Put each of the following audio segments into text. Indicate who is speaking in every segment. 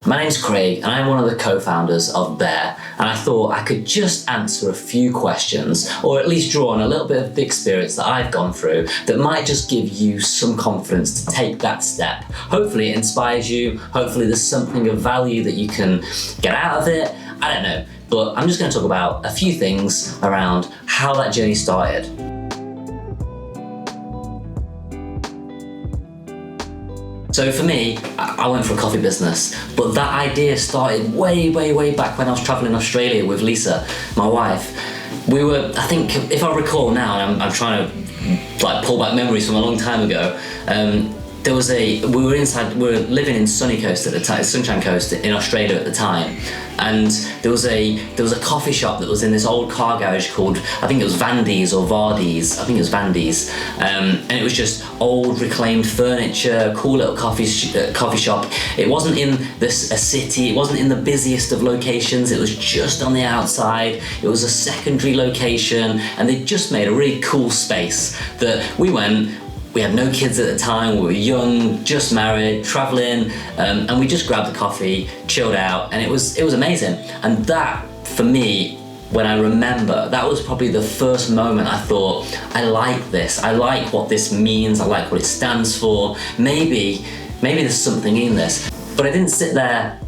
Speaker 1: My name's Craig and I'm one of the co-founders of Bear, and I thought I could just answer a few questions, or at least draw on a little bit of the experience that I've gone through that might just give you some confidence to take that step. Hopefully it inspires you, hopefully there's something of value that you can get out of it, I don't know. But I'm just going to talk about a few things around how that journey started. So for me, I went for a coffee business, but that idea started way back when I was traveling in Australia with Lisa, my wife. We were, I think, if I recall now, and I'm trying to pull back memories from a long time ago, we were living in Sunny Coast at the time, Sunshine Coast in Australia at the time, and there was a coffee shop that was in this old car garage called, I think it was Vandy's or Vardy's, I think it was Vandy's, and it was just old reclaimed furniture, cool little coffee shop. It wasn't in a city, it wasn't in the busiest of locations, it was just on the outside, it was a secondary location, and they just made a really cool space that we went. We had no kids at the time, we were young, just married, traveling, and we just grabbed a coffee, chilled out, and it was amazing. And that, for me, when I remember, that was probably the first moment I thought, I like this, I like what this means, I like what it stands for, maybe there's something in this. But I didn't sit there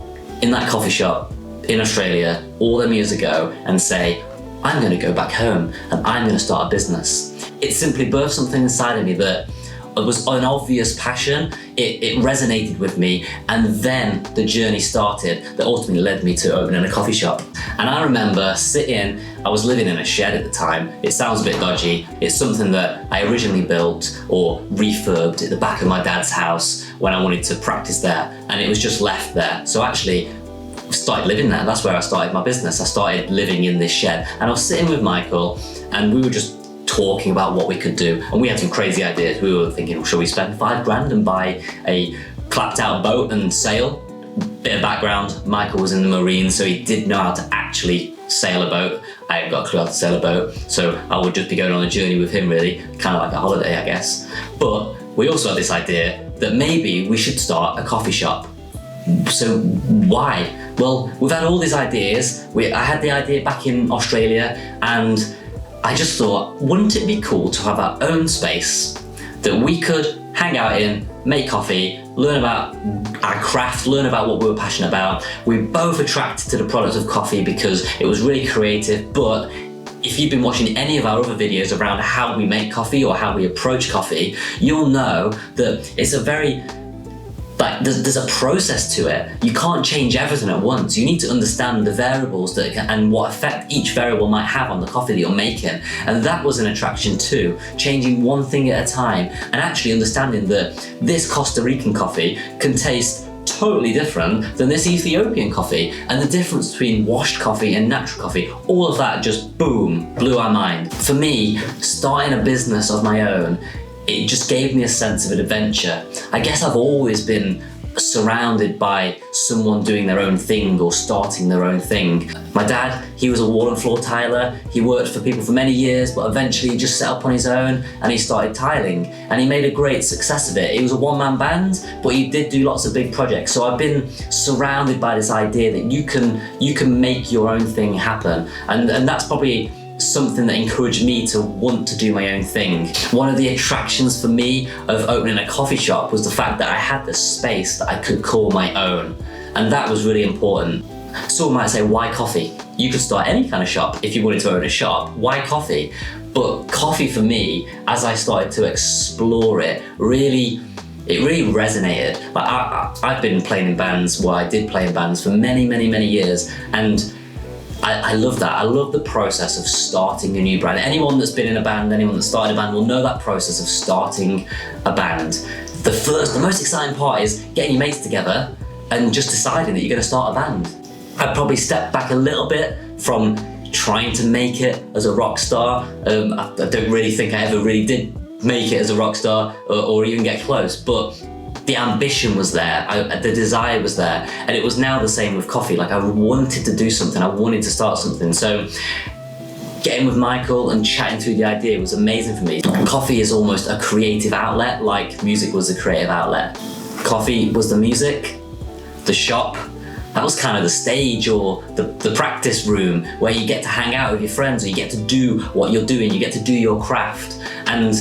Speaker 1: in that coffee shop in Australia all them years ago and say, I'm gonna go back home and I'm gonna start a business. It simply birthed something inside of me that was an obvious passion. It resonated with me, and then the journey started that ultimately led me to opening a coffee shop. And I remember I was living in a shed at the time. It sounds a bit dodgy. It's something that I originally built or refurbed at the back of my dad's house when I wanted to practice there, and it was just left there. So actually, I started living there. That's where I started my business. I started living in this shed, and I was sitting with Michael, and we were just talking about what we could do, and we had some crazy ideas. We were thinking, well, shall we spend $5,000 and buy a clapped out boat and sail? Bit of background, Michael was in the Marines, so he did know how to actually sail a boat. I haven't got a clue how to sail a boat, so I would just be going on a journey with him, really, kind of like a holiday, I guess. But we also had this idea that maybe we should start a coffee shop. So why? Well, we've had all these ideas. I had the idea back in Australia, and I just thought, wouldn't it be cool to have our own space that we could hang out in, make coffee, learn about our craft, learn about what we were passionate about. We were both attracted to the product of coffee because it was really creative, but if you've been watching any of our other videos around how we make coffee or how we approach coffee, you'll know that it's there's a process to it. You can't change everything at once. You need to understand the variables and what effect each variable might have on the coffee that you're making. And that was an attraction too, changing one thing at a time and actually understanding that this Costa Rican coffee can taste totally different than this Ethiopian coffee, and the difference between washed coffee and natural coffee, all of that just boom, blew our mind. For me, starting a business of my own, it just gave me a sense of an adventure. I guess I've always been surrounded by someone doing their own thing or starting their own thing. My dad, he was a wall and floor tiler. He worked for people for many years, but eventually he just set up on his own and he started tiling, and he made a great success of it. It was a one-man band, but he did do lots of big projects. So I've been surrounded by this idea that you can make your own thing happen, and that's probably something that encouraged me to want to do my own thing. One of the attractions for me of opening a coffee shop was the fact that I had the space that I could call my own, and that was really important. Someone might say, why coffee? You could start any kind of shop if you wanted to own a shop. Why coffee? But coffee for me, as I started to explore it really resonated. I've been playing in bands, well, I did play in bands for many years, and I love that. I love the process of starting a new brand. Anyone that's been in a band, anyone that started a band will know that process of starting a band. The most exciting part is getting your mates together and just deciding that you're going to start a band. I'd probably step back a little bit from trying to make it as a rock star. I don't really think I ever really did make it as a rock star or even get close, but the ambition was there, the desire was there, and it was now the same with coffee. Like, I wanted to do something, I wanted to start something. So getting with Michael and chatting through the idea was amazing for me. Coffee is almost a creative outlet, like music was a creative outlet. Coffee was the music, the shop That was kind of the stage, or the practice room, where you get to hang out with your friends, or you get to do what you're doing, you get to do your craft. And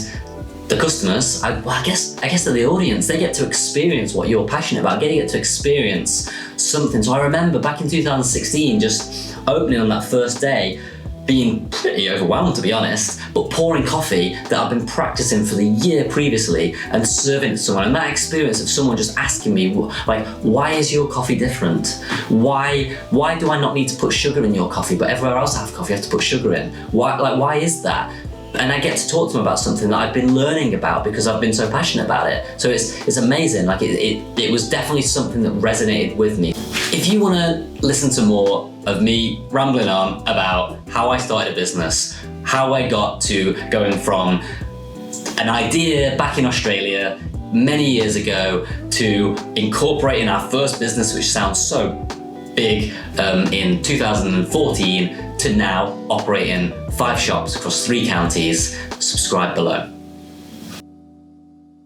Speaker 1: the customers, I guess they're the audience, they get to experience what you're passionate about, they get to experience something. So I remember back in 2016, just opening on that first day, being pretty overwhelmed, to be honest, but pouring coffee that I've been practicing for the year previously and serving it to someone. And that experience of someone just asking me, like, why is your coffee different? Why do I not need to put sugar in your coffee, but everywhere else I have coffee I have to put sugar in? Why is that? And I get to talk to them about something that I've been learning about because I've been so passionate about it. So it's amazing. Like it was definitely something that resonated with me. If you want to listen to more of me rambling on about how I started a business, how I got to going from an idea back in Australia many years ago to incorporating our first business, which sounds so big, in 2014, to now operating 5 shops across 3 counties, subscribe below.